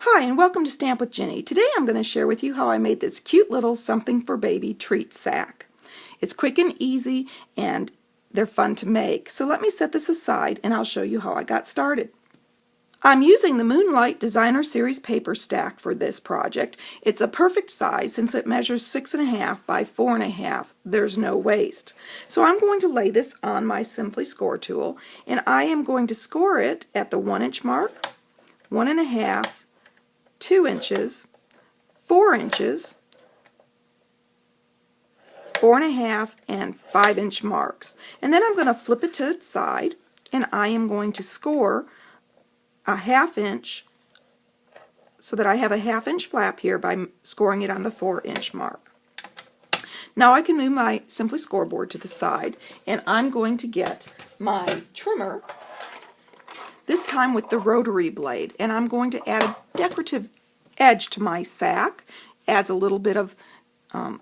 Hi, and welcome to Stamp with Jenny. Today I'm going to share with you how I made this cute little something for baby treat sack. It's quick and easy and they're fun to make. So let me set this aside and I'll show you how I got started. I'm using the Moonlight Designer Series paper stack for this project. It's a perfect size since it measures 6.5 by 4.5. There's no waste. So I'm going to lay this on my Simply Score tool and I am going to score it at the 1-inch mark, 1.5, 2 inches, 4 inches, 4.5, and 5-inch marks. And then I'm going to flip it to its side and I am going to score a 1/2 inch so that I have a 1/2 inch flap here by scoring it on the 4-inch mark. Now I can move my Simply Scoreboard to the side and I'm going to get my trimmer, this time with the rotary blade, and I'm going to add a decorative edge to my sack. Adds a little bit of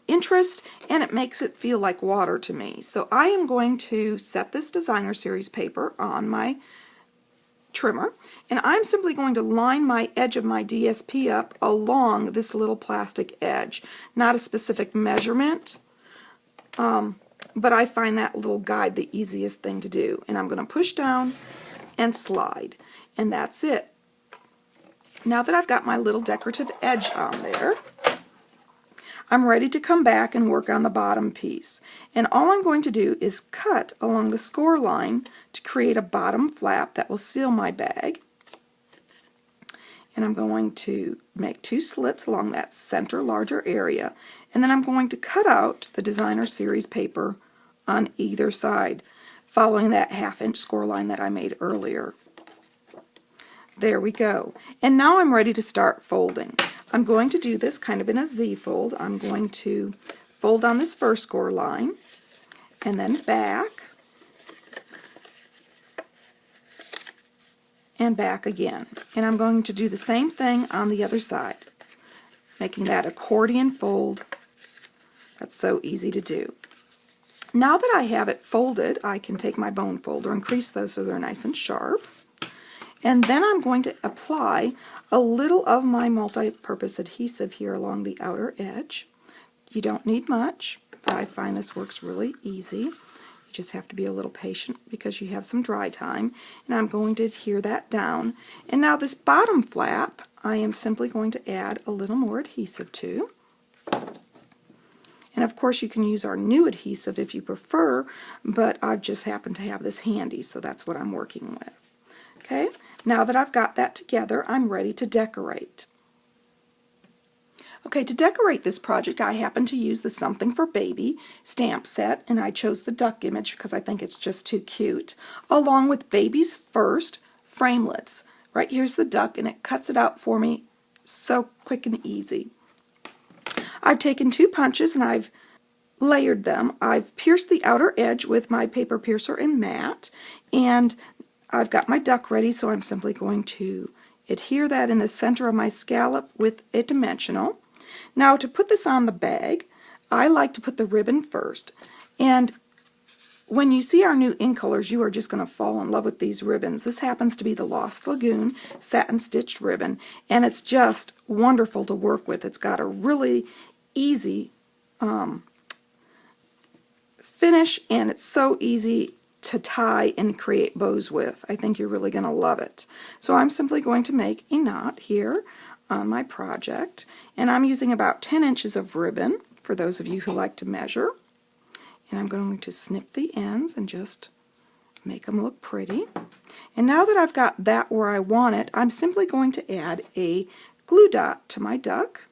interest and it makes it feel like water to me. So I am going to set this Designer Series paper on my trimmer and I'm simply going to line my edge of my DSP up along this little plastic edge. Not a specific measurement, but I find that little guide the easiest thing to do. And I'm going to push down and slide, and that's it. Now that I've got my little decorative edge on there, I'm ready to come back and work on the bottom piece. And all I'm going to do is cut along the score line to create a bottom flap that will seal my bag. And I'm going to make 2 slits along that center larger area. And then I'm going to cut out the Designer Series paper on either side, following that 1/2 inch score line that I made earlier. There we go. And now I'm ready to start folding. I'm going to do this kind of in a Z fold. I'm going to fold on this first score line and then back and back again. And I'm going to do the same thing on the other side, making that accordion fold. That's so easy to do. Now that I have it folded, I can take my bone folder and crease those so they're nice and sharp. And then I'm going to apply a little of my multi-purpose adhesive here along the outer edge. You don't need much, but I find this works really easy. You just have to be a little patient because you have some dry time. And I'm going to adhere that down. And now this bottom flap, I am simply going to add a little more adhesive to. And of course you can use our new adhesive if you prefer, but I've just happened to have this handy, so that's what I'm working with. Okay, now that I've got that together, I'm ready to decorate. Okay, to decorate this project, I happen to use the Something for Baby stamp set, and I chose the duck image because I think it's just too cute, along with Baby's First framelits. Right here's the duck, and it cuts it out for me so quick and easy. I've taken 2 punches and I've layered them. I've pierced the outer edge with my paper piercer in matte, and I've got my duck ready, so I'm simply going to adhere that in the center of my scallop with a dimensional. Now to put this on the bag, I like to put the ribbon first. And when you see our new ink colors, you are just going to fall in love with these ribbons. This happens to be the Lost Lagoon satin stitched ribbon, and it's just wonderful to work with. It's got a really easy finish, and it's so easy to tie and create bows with. I think you're really going to love it. So I'm simply going to make a knot here on my project, and I'm using about 10 inches of ribbon for those of you who like to measure. And I'm going to snip the ends and just make them look pretty. And now that I've got that where I want it, I'm simply going to add a glue dot to my duck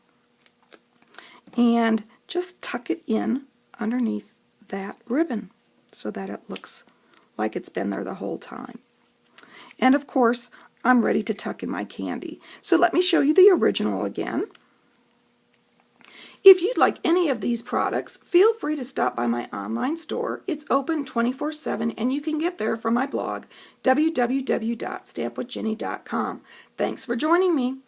and just tuck it in underneath that ribbon so that it looks like it's been there the whole time. And of course, I'm ready to tuck in my candy. So let me show you the original again. If you'd like any of these products, feel free to stop by my online store. It's open 24/7 and you can get there from my blog, www.stampwithjenny.com. Thanks for joining me.